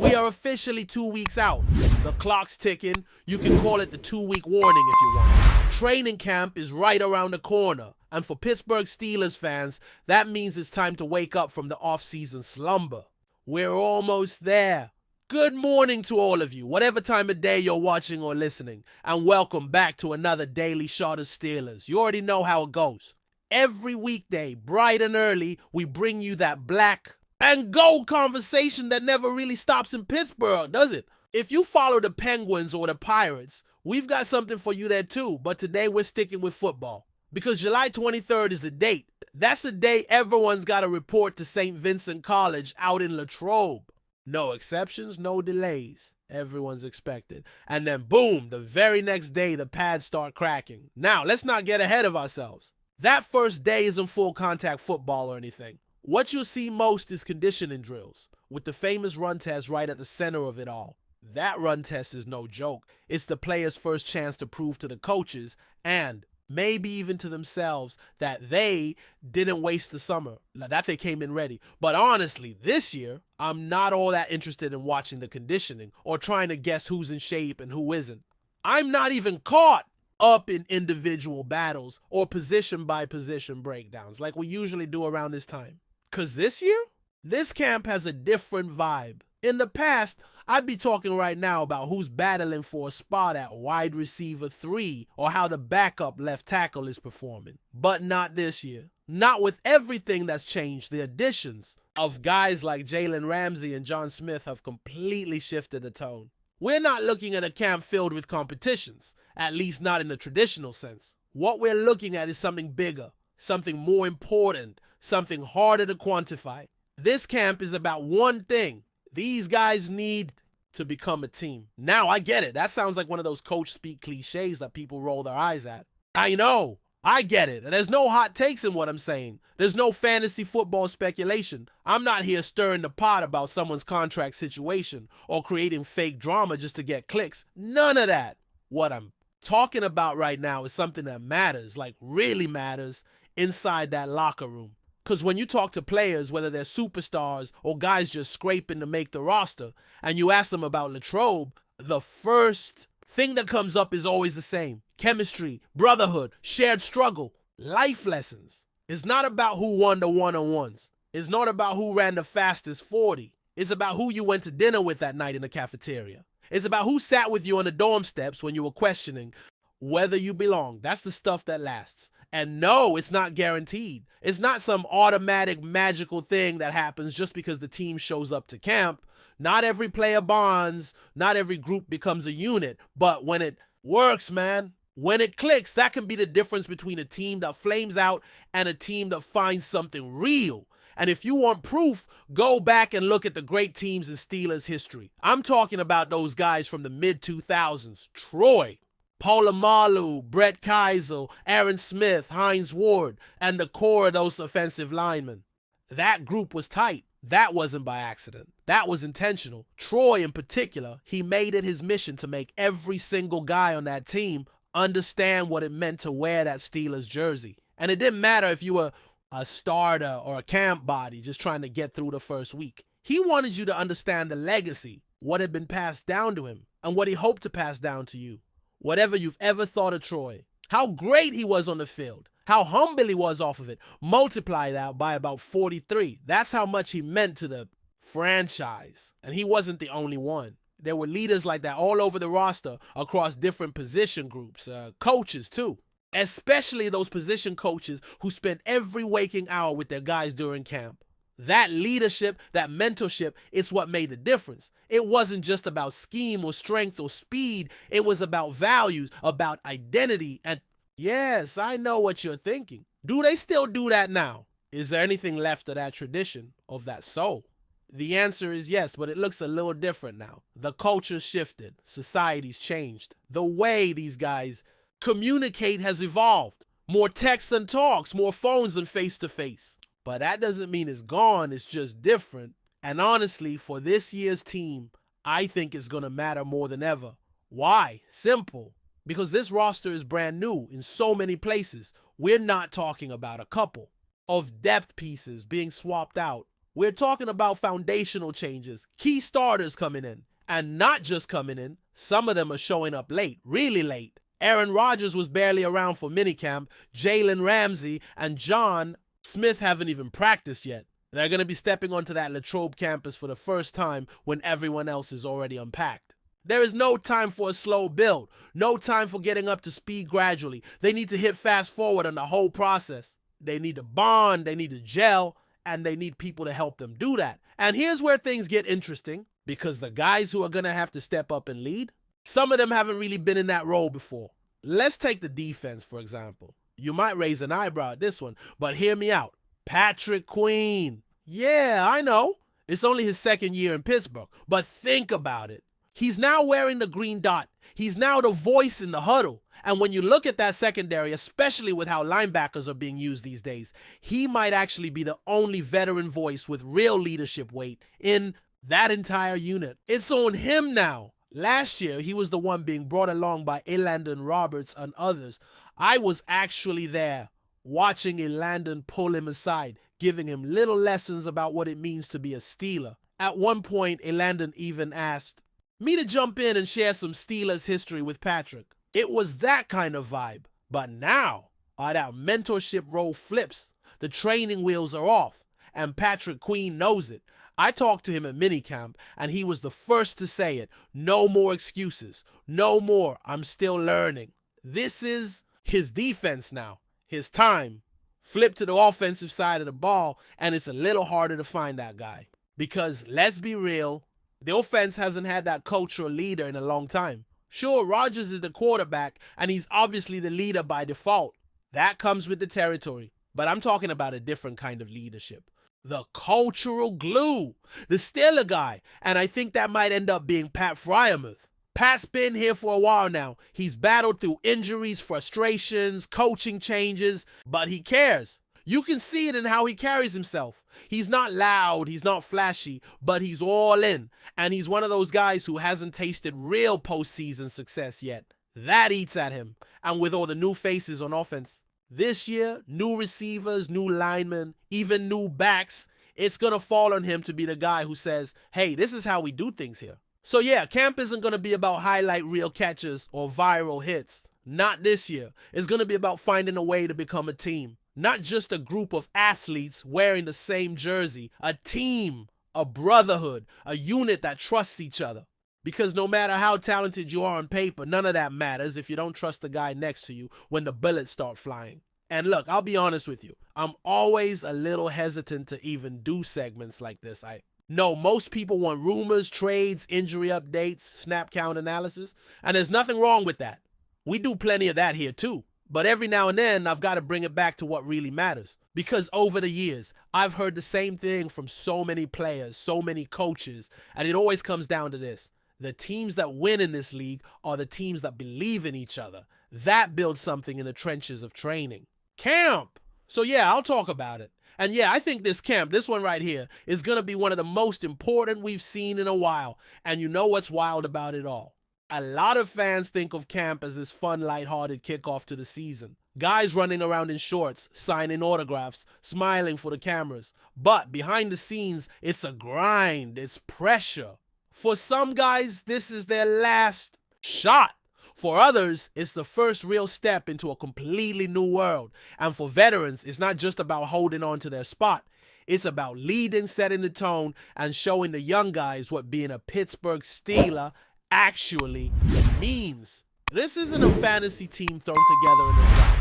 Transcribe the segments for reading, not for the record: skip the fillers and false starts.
We are officially 2 weeks out. The clock's ticking. You can call it the 2-week warning if you want. Training camp is right around the corner. And for Pittsburgh Steelers fans, that means it's time to wake up from the off-season slumber. We're almost there. Good morning to all of you, whatever time of day you're watching or listening, and welcome back to another Daily Shot of Steelers. You already know how it goes. Every weekday, bright and early, we bring you that black and gold conversation that never really stops in Pittsburgh, does it? If you follow the Penguins or the Pirates, we've got something for you there too, but today we're sticking with football. Because July 23rd is the date. That's the day everyone's got to report to St. Vincent College out in Latrobe. No exceptions, no delays. Everyone's expected. And then boom, the very next day the pads start cracking. Now, let's not get ahead of ourselves. That first day isn't full contact football or anything. What you'll see most is conditioning drills, with the famous run test right at the center of it all. That run test is no joke. It's the players' first chance to prove to the coaches and maybe even to themselves that they didn't waste the summer, that they came in ready. But honestly, this year, I'm not all that interested in watching the conditioning or trying to guess who's in shape and who isn't. I'm not even caught up in individual battles or position by position breakdowns like we usually do around this time. Because this year, this camp has a different vibe. In the past, I'd be talking right now about who's battling for a spot at wide receiver 3 or how the backup left tackle is performing. But not this year. Not with everything that's changed. The additions of guys like Jalen Ramsey and John Smith have completely shifted the tone. We're not looking at a camp filled with competitions, at least not in the traditional sense. What we're looking at is something bigger, something more important, something harder to quantify. This camp is about one thing. These guys need to become a team. Now, I get it. That sounds like one of those coach speak cliches that people roll their eyes at. I know. I get it. And there's no hot takes in what I'm saying. There's no fantasy football speculation. I'm not here stirring the pot about someone's contract situation or creating fake drama just to get clicks. None of that. What I'm talking about right now is something that matters, like really matters, inside that locker room. Because when you talk to players, whether they're superstars or guys just scraping to make the roster, and you ask them about Latrobe, the first thing that comes up is always the same. Chemistry, brotherhood, shared struggle, life lessons. It's not about who won the one-on-ones. It's not about who ran the fastest 40. It's about who you went to dinner with that night in the cafeteria. It's about who sat with you on the dorm steps when you were questioning whether you belong. That's the stuff that lasts. And no, it's not guaranteed. It's not some automatic magical thing that happens just because the team shows up to camp. Not every player bonds, not every group becomes a unit. But when it works, man, when it clicks, that can be the difference between a team that flames out and a team that finds something real. And if you want proof, go back and look at the great teams in Steelers history. I'm talking about those guys from the mid-2000s. Troy, Polamalu, Brett Keisel, Aaron Smith, Hines Ward, and the core of those offensive linemen. That group was tight. That wasn't by accident. That was intentional. Troy in particular, he made it his mission to make every single guy on that team understand what it meant to wear that Steelers jersey. And it didn't matter if you were a starter or a camp body just trying to get through the first week. He wanted you to understand the legacy, what had been passed down to him, and what he hoped to pass down to you. Whatever you've ever thought of Troy, how great he was on the field, how humble he was off of it, multiply that by about 43. That's how much he meant to the franchise. And he wasn't the only one. There were leaders like that all over the roster across different position groups, coaches too. Especially those position coaches who spent every waking hour with their guys during camp. That leadership, that mentorship, it's what made the difference. It wasn't just about scheme or strength or speed. It was about values, about identity. And yes, I know what you're thinking. Do they still do that now? Is there anything left of that tradition, of that soul? The answer is yes, but it looks a little different now. The culture's shifted. Society's changed. The way these guys communicate has evolved. More text than talks, more phones than face-to-face. But that doesn't mean it's gone, it's just different. And honestly, for this year's team, I think it's going to matter more than ever. Why? Simple. Because this roster is brand new in so many places. We're not talking about a couple of depth pieces being swapped out We're talking about foundational changes, key starters coming in, and not just coming in. Some of them are showing up late, really late. Aaron Rodgers was barely around for minicamp. Jalen Ramsey and John Smith haven't even practiced yet. They're going to be stepping onto that Latrobe campus for the first time when everyone else is already unpacked. There is no time for a slow build, no time for getting up to speed gradually. They need to hit fast forward on the whole process. They need to bond, they need to gel, and they need people to help them do that. And here's where things get interesting, because the guys who are going to have to step up and lead, some of them haven't really been in that role before. Let's take the defense, for example. You might raise an eyebrow at this one, but hear me out. Patrick Queen. Yeah, I know. It's only his second year in Pittsburgh, but think about it. He's now wearing the green dot. He's now the voice in the huddle. And when you look at that secondary, especially with how linebackers are being used these days, he might actually be the only veteran voice with real leadership weight in that entire unit. It's on him now. Last year, he was the one being brought along by Elandon Roberts and others. I was actually there watching Elandon pull him aside, giving him little lessons about what it means to be a Steeler. At one point, Elandon even asked me to jump in and share some Steelers history with Patrick. It was that kind of vibe. But now, that mentorship role flips. The training wheels are off, and Patrick Queen knows it. I talked to him at minicamp, and he was the first to say it. No more excuses. No more, I'm still learning. This is his defense now, his time. Flip to the offensive side of the ball, and it's a little harder to find that guy. Because, let's be real, the offense hasn't had that cultural leader in a long time. Sure, Rodgers is the quarterback, and he's obviously the leader by default. That comes with the territory. But I'm talking about a different kind of leadership. The cultural glue. The Steeler guy. And I think that might end up being Pat Freiermuth. Pat's been here for a while now. He's battled through injuries, frustrations, coaching changes, but he cares. You can see it in how he carries himself. He's not loud, he's not flashy, but he's all in. And he's one of those guys who hasn't tasted real postseason success yet. That eats at him. And with all the new faces on offense, this year, new receivers, new linemen, even new backs, it's going to fall on him to be the guy who says, hey, this is how we do things here. So yeah, camp isn't going to be about highlight reel catches or viral hits. Not this year. It's going to be about finding a way to become a team. Not just a group of athletes wearing the same jersey. A team, a brotherhood, a unit that trusts each other. Because no matter how talented you are on paper, none of that matters if you don't trust the guy next to you when the bullets start flying. And look, I'll be honest with you. I'm always a little hesitant to even do segments like this. I know most people want rumors, trades, injury updates, snap count analysis, and there's nothing wrong with that. We do plenty of that here too. But every now and then, I've got to bring it back to what really matters. Because over the years, I've heard the same thing from so many players, so many coaches, and it always comes down to this. The teams that win in this league are the teams that believe in each other. That builds something in the trenches of training. Camp! So yeah, I'll talk about it. And yeah, I think this camp, this one right here, is going to be one of the most important we've seen in a while. And you know what's wild about it all? A lot of fans think of camp as this fun, lighthearted kickoff to the season. Guys running around in shorts, signing autographs, smiling for the cameras. But behind the scenes, it's a grind, it's pressure. For some guys, this is their last shot. For others, it's the first real step into a completely new world. And for veterans, it's not just about holding on to their spot. It's about leading, setting the tone, and showing the young guys what being a Pittsburgh Steeler actually means. This isn't a fantasy team thrown together in the draft.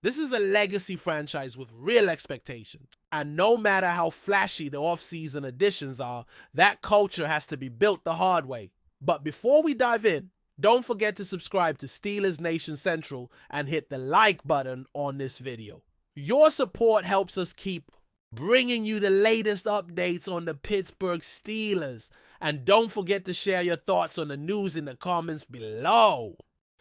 This is a legacy franchise with real expectations. And no matter how flashy the off-season additions are, that culture has to be built the hard way. But before we dive in, don't forget to subscribe to Steelers Nation Central and hit the like button on this video. Your support helps us keep bringing you the latest updates on the Pittsburgh Steelers. And don't forget to share your thoughts on the news in the comments below.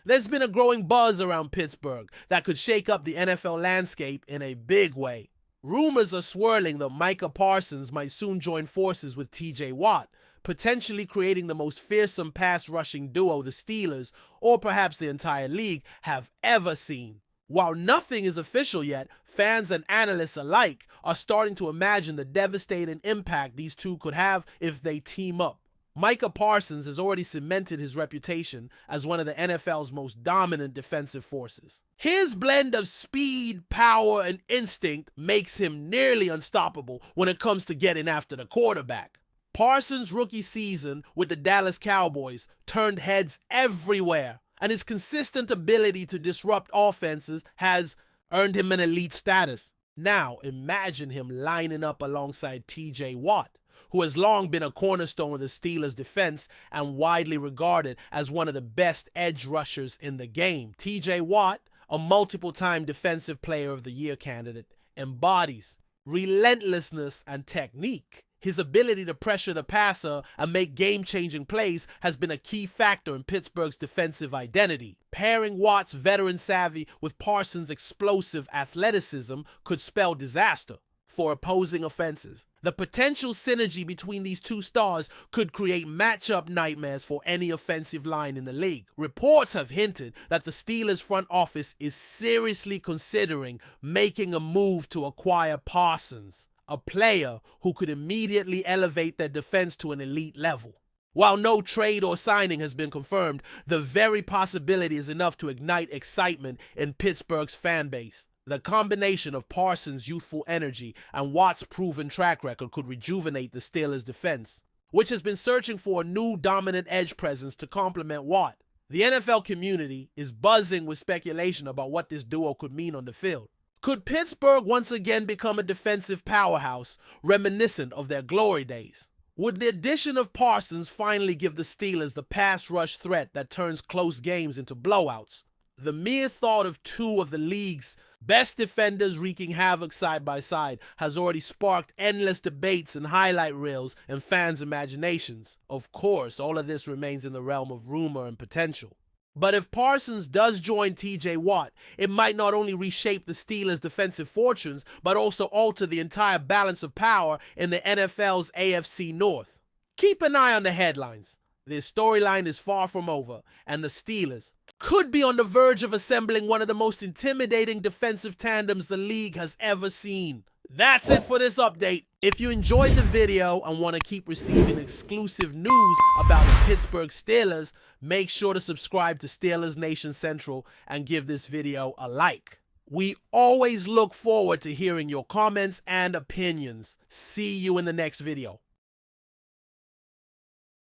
There's been a growing buzz around Pittsburgh that could shake up the NFL landscape in a big way. Rumors are swirling that MICAH Parsons might soon join forces with TJ Watt, potentially creating the most fearsome pass rushing duo the Steelers, or perhaps the entire league, have ever seen. While nothing is official yet, fans and analysts alike are starting to imagine the devastating impact these two could have if they team up. MICAH Parsons has already cemented his reputation as one of the NFL's most dominant defensive forces. His blend of speed, power, and instinct makes him nearly unstoppable when it comes to getting after the quarterback. Parsons' rookie season with the Dallas Cowboys turned heads everywhere, and his consistent ability to disrupt offenses has earned him an elite status. Now imagine him lining up alongside TJ Watt, who has long been a cornerstone of the Steelers' defense and widely regarded as one of the best edge rushers in the game. TJ Watt, a multiple-time Defensive Player of the Year candidate, embodies relentlessness and technique. His ability to pressure the passer and make game-changing plays has been a key factor in Pittsburgh's defensive identity. Pairing Watt's veteran savvy with Parsons' explosive athleticism could spell disaster for opposing offenses. The potential synergy between these two stars could create matchup nightmares for any offensive line in the league. Reports have hinted that the Steelers' front office is seriously considering making a move to acquire Parsons, a player who could immediately elevate their defense to an elite level. While no trade or signing has been confirmed, the very possibility is enough to ignite excitement in Pittsburgh's fan base. The combination of Parsons' youthful energy and Watt's proven track record could rejuvenate the Steelers' defense, which has been searching for a new dominant edge presence to complement Watt. The NFL community is buzzing with speculation about what this duo could mean on the field. Could Pittsburgh once again become a defensive powerhouse reminiscent of their glory days? Would the addition of Parsons finally give the Steelers the pass rush threat that turns close games into blowouts? The mere thought of two of the league's best defenders wreaking havoc side by side has already sparked endless debates and highlight reels in fans' imaginations. Of course, all of this remains in the realm of rumor and potential. But if Parsons does join TJ Watt, it might not only reshape the Steelers' defensive fortunes, but also alter the entire balance of power in the NFL's AFC North. Keep an eye on the headlines. This storyline is far from over, and the Steelers could be on the verge of assembling one of the most intimidating defensive tandems the league has ever seen. That's it for this update. If you enjoyed the video and want to keep receiving exclusive news about the Pittsburgh Steelers, make sure to subscribe to Steelers Nation Central and give this video a like. We always look forward to hearing your comments and opinions. See you in the next video.